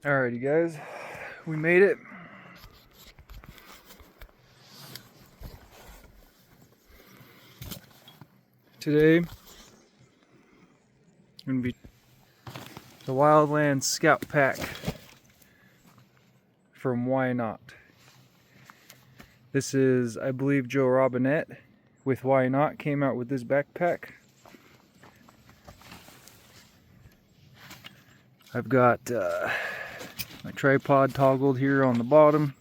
Alrighty guys, we made it. Today, going to be the Wildland Scout Pack from YNOT. This is, I believe, Joe Robinet with YNOT came out with this backpack. I've got my tripod toggled here on the bottom.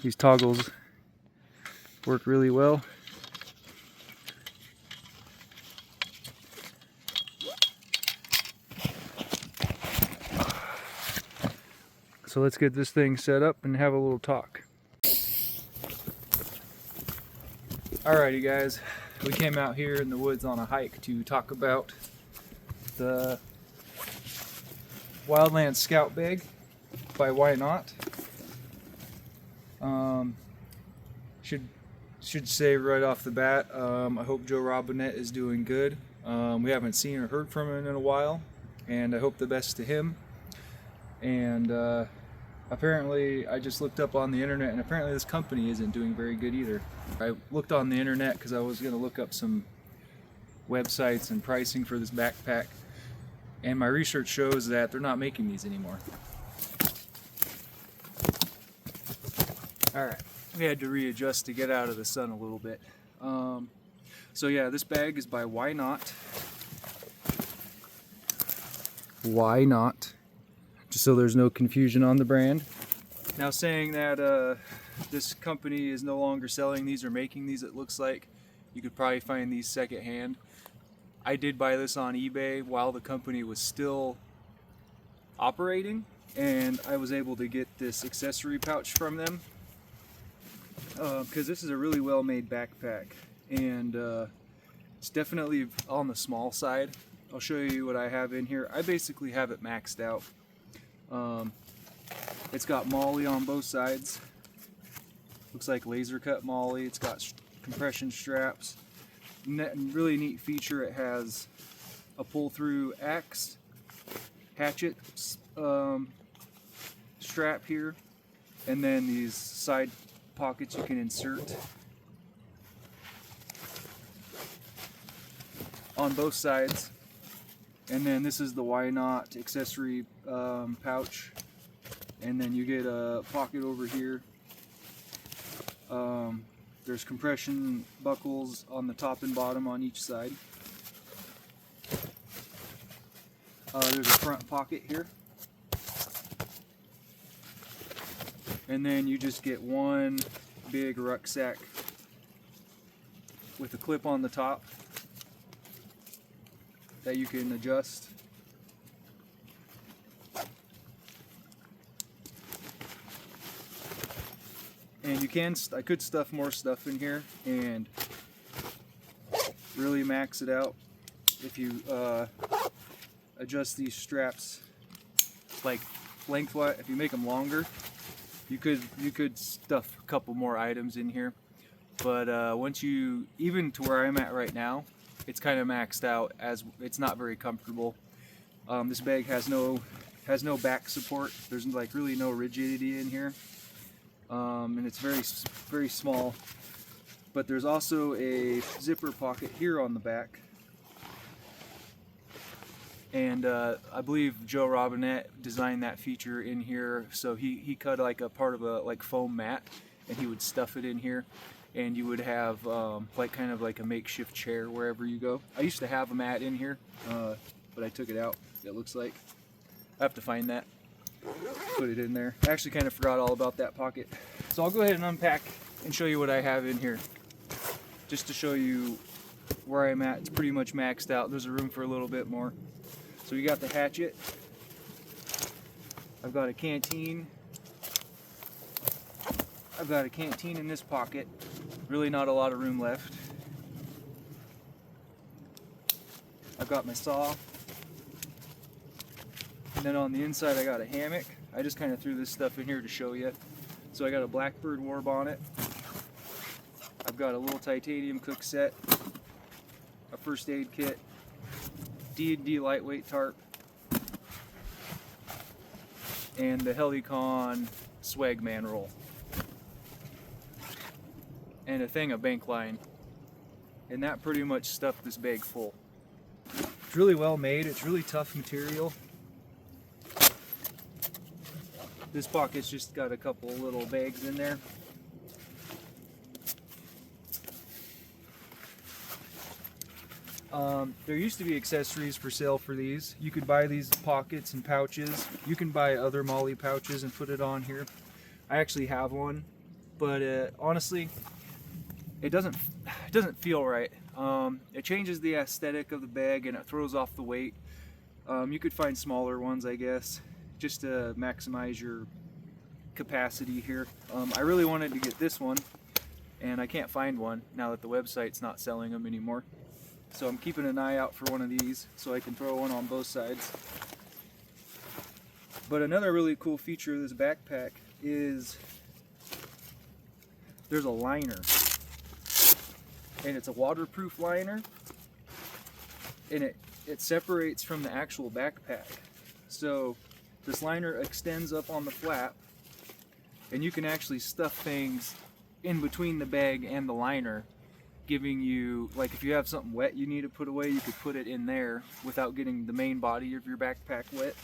These toggles work really well. So let's get this thing set up and have a little talk. Alrighty guys, we came out here in the woods on a hike to talk about the Wildland Scout Bag by YNOT. Should say right off the bat, I hope Joe Robinet is doing good. We haven't seen or heard from him in a while, and I hope the best to him. And apparently, I just looked up on the internet, and apparently this company isn't doing very good either. I looked on the internet because I was going to look up some websites and pricing for this backpack, and my research shows that they're not making these anymore. Alright, we had to readjust to get out of the sun a little bit. So yeah, this bag is by YNOT. YNOT. Just so there's no confusion on the brand. Now, saying that this company is no longer selling these or making these, it looks like you could probably find these secondhand. I did buy this on eBay while the company was still operating, and I was able to get this accessory pouch from them because this is a really well made backpack, and it's definitely on the small side. I'll show you what I have in here. I basically have it maxed out. It's got MOLLE on both sides. Looks like laser cut MOLLE. It's got compression straps. Really neat feature, it has a pull through axe, hatchet strap here, and then these side pockets you can insert on both sides. And then this is the YNOT accessory pouch, and then you get a pocket over here. There's compression buckles on the top and bottom on each side. There's a front pocket here, and then you just get one big rucksack with a clip on the top that you can adjust. And you can, I could stuff more stuff in here and really max it out if you adjust these straps like lengthwise. If you make them longer, you could stuff a couple more items in here. But once you, even to where I'm at right now, it's kind of maxed out, as it's not very comfortable. This bag has no back support. There's like really no rigidity in here, and it's very small. But there's also a zipper pocket here on the back, and I believe Joe Robinet designed that feature in here. So he cut like a part of a foam mat, and he would stuff it in here. And you would have kind of like a makeshift chair wherever you go. I used to have a mat in here, but I took it out, it looks like. I have to find that, put it in there. I actually kind of forgot all about that pocket. So I'll go ahead and unpack and show you what I have in here, just to show you where I'm at. It's pretty much maxed out. There's a room for a little bit more. So you got the hatchet. I've got a canteen. I've got a canteen in this pocket. Really not a lot of room left. I've got my saw. And then on the inside I got a hammock. I just kind of threw this stuff in here to show you. So I got a Blackbird war bonnet. I've got a little titanium cook set. A first aid kit. D&D lightweight tarp. and the Helicon Swagman roll. And a thing of bank line. And that pretty much stuffed this bag full. It's really well made, it's really tough material. This pocket's just got a couple little bags in there. There used to be accessories for sale for these. You could buy these pockets and pouches. You can buy other MOLLE pouches and put it on here. I actually have one, but honestly, it doesn't feel right. It changes the aesthetic of the bag and it throws off the weight. You could find smaller ones, I guess, just to maximize your capacity here. I really wanted to get this one, and I can't find one now that the website's not selling them anymore. So I'm keeping an eye out for one of these so I can throw one on both sides. But another really cool feature of this backpack is there's a liner. And it's a waterproof liner. And it separates from the actual backpack. So this liner extends up on the flap, and you can actually stuff things in between the bag and the liner, giving you, like if you have something wet you need to put away, you could put it in there without getting the main body of your backpack wet.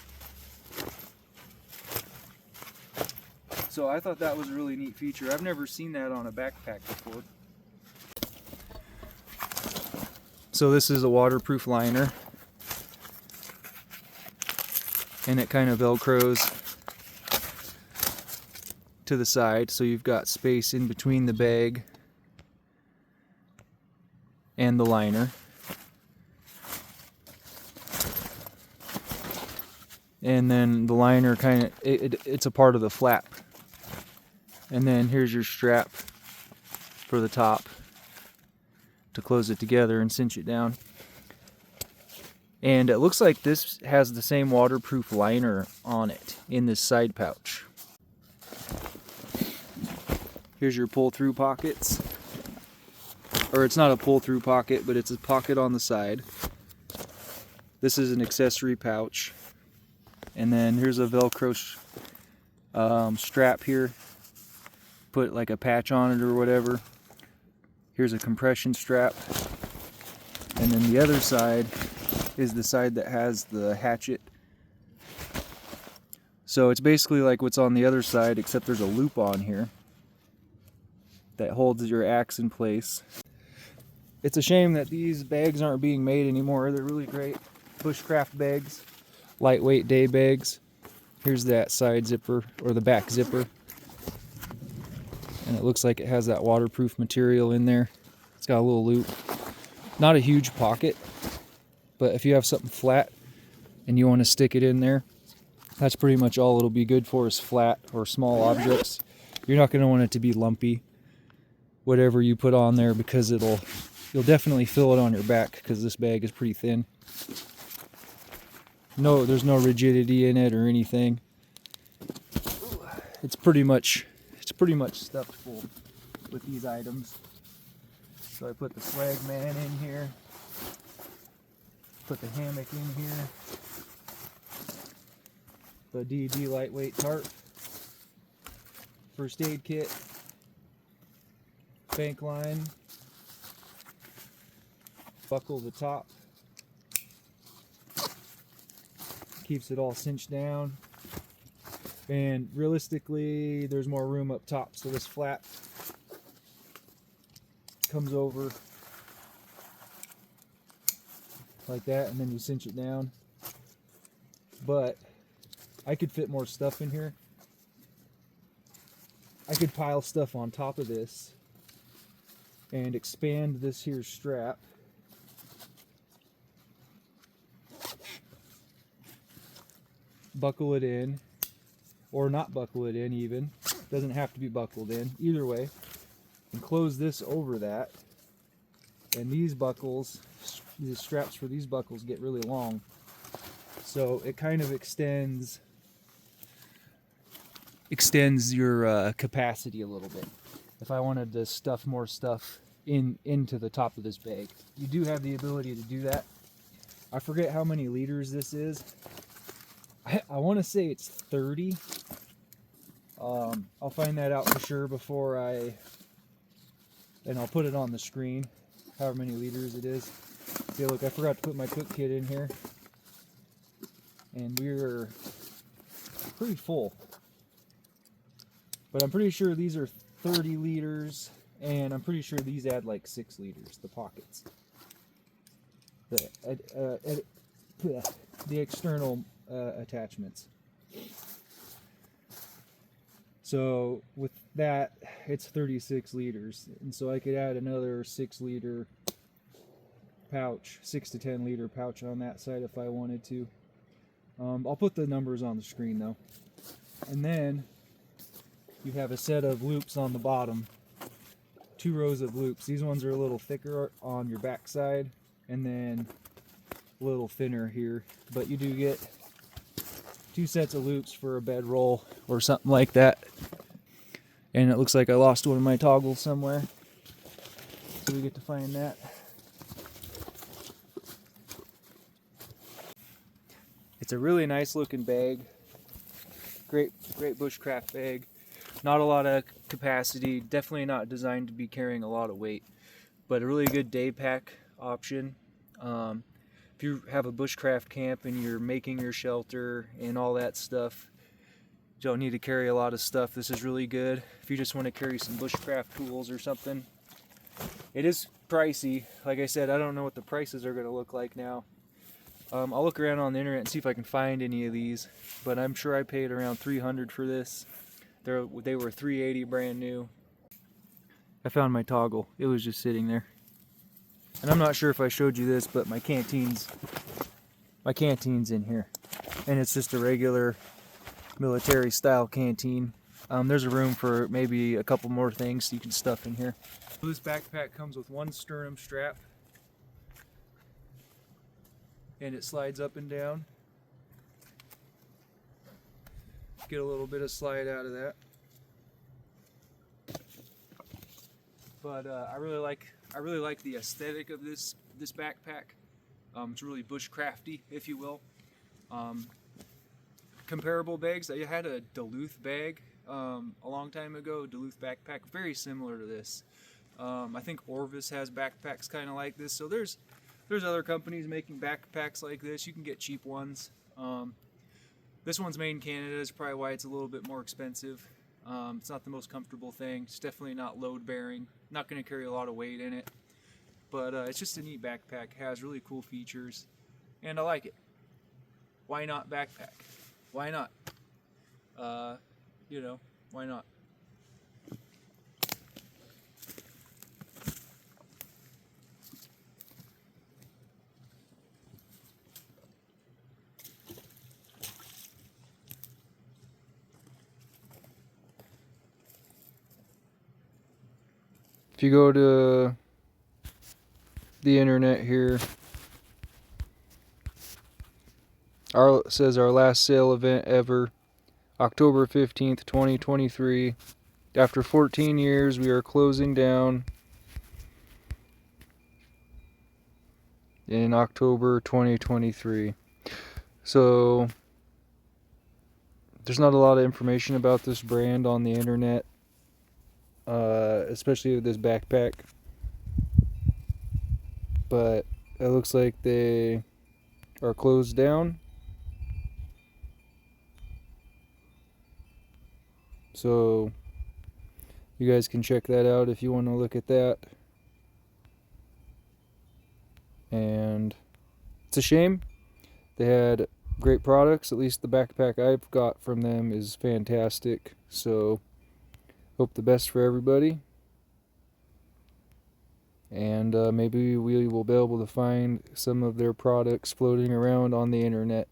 So I thought that was a really neat feature. I've never seen that on a backpack before. So this is a waterproof liner, and it kind of velcros to the side, so you've got space in between the bag and the liner. And then the liner kind of, it's a part of the flap. And then here's your strap for the top to close it together and cinch it down. And it looks like this has the same waterproof liner on it in this side pouch. Here's your pull-through pockets. Or it's not a pull-through pocket, but it's a pocket on the side. This is an accessory pouch. And then here's a Velcro strap here. Put like a patch on it or whatever. Here's a compression strap. And then the other side is the side that has the hatchet. So it's basically like what's on the other side, except there's a loop on here that holds your axe in place. It's a shame that these bags aren't being made anymore. They're really great bushcraft bags, lightweight day bags. Here's that side zipper, or the back zipper. And it looks like it has that waterproof material in there. It's got a little loop. Not a huge pocket, but if you have something flat and you want to stick it in there, that's pretty much all it'll be good for, is flat or small objects. You're not going to want it to be lumpy, whatever you put on there, because you'll definitely fill it on your back, because this bag is pretty thin. No, there's no rigidity in it or anything. It's pretty much stuffed full with these items. So I put the Swagman in here, put the hammock in here, the DD lightweight tarp, first aid kit, bank line, buckle the top, keeps it all cinched down. And realistically, there's more room up top, so this flap comes over like that, and then you cinch it down. But I could fit more stuff in here. I could pile stuff on top of this and expand this here strap. Buckle it in, or not buckle it in even. Doesn't have to be buckled in, either way. And close this over that. And these buckles, the straps for these buckles get really long. So it kind of extends your capacity a little bit. If I wanted to stuff more stuff into the top of this bag, you do have the ability to do that. I forget how many liters this is. I want to say it's 30. I'll find that out for sure before and I'll put it on the screen, however many liters it is. See, look, I forgot to put my cook kit in here, and we're pretty full. But I'm pretty sure these are 30 liters, and I'm pretty sure these add like 6 liters, the pockets. The external attachments. So with that, it's 36 liters, and so I could add another 6 liter pouch, 6 to 10 liter pouch on that side if I wanted to. I'll put the numbers on the screen though. And then you have a set of loops on the bottom, 2 rows of loops. These ones are a little thicker on your back side, and then a little thinner here, but you do get 2 sets of loops for a bedroll or something like that. And it looks like I lost one of my toggles somewhere, so we get to find that. It's a really nice looking bag. Great bushcraft bag. Not a lot of capacity, definitely not designed to be carrying a lot of weight, but a really good day pack option. If you have a bushcraft camp and you're making your shelter and all that stuff, you don't need to carry a lot of stuff. This is really good if you just want to carry some bushcraft tools or something. It is pricey. Like I said, I don't know what the prices are going to look like now. I'll look around on the internet and see if I can find any of these, but I'm sure I paid around $300 for this. They were $380 brand new. I found my toggle. It was just sitting there. And I'm not sure if I showed you this, but my canteen's in here. And it's just a regular military style canteen. There's a room for maybe a couple more things you can stuff in here. This backpack comes with 1 sternum strap, and it slides up and down. Get a little bit of slide out of that. But I really like the aesthetic of this backpack. It's really bushcrafty, if you will. Comparable bags, I had a Duluth bag a long time ago, Duluth backpack, very similar to this. I think Orvis has backpacks kind of like this, so there's other companies making backpacks like this. You can get cheap ones. This one's made in Canada, is probably why it's a little bit more expensive. It's not the most comfortable thing. It's definitely not load bearing. Not going to carry a lot of weight in it, but it's just a neat backpack. Has really cool features, and I like it. Why not backpack? Why not? You know, why not? If you go to the internet here, it says our last sale event ever, October 15th, 2023. After 14 years, we are closing down in October 2023. So there's not a lot of information about this brand on the internet, especially with this backpack. But it looks like they are closed down. So you guys can check that out if you want to look at that. And it's a shame. They had great products. At least the backpack I've got from them is fantastic. So hope the best for everybody. And maybe we will be able to find some of their products floating around on the internet.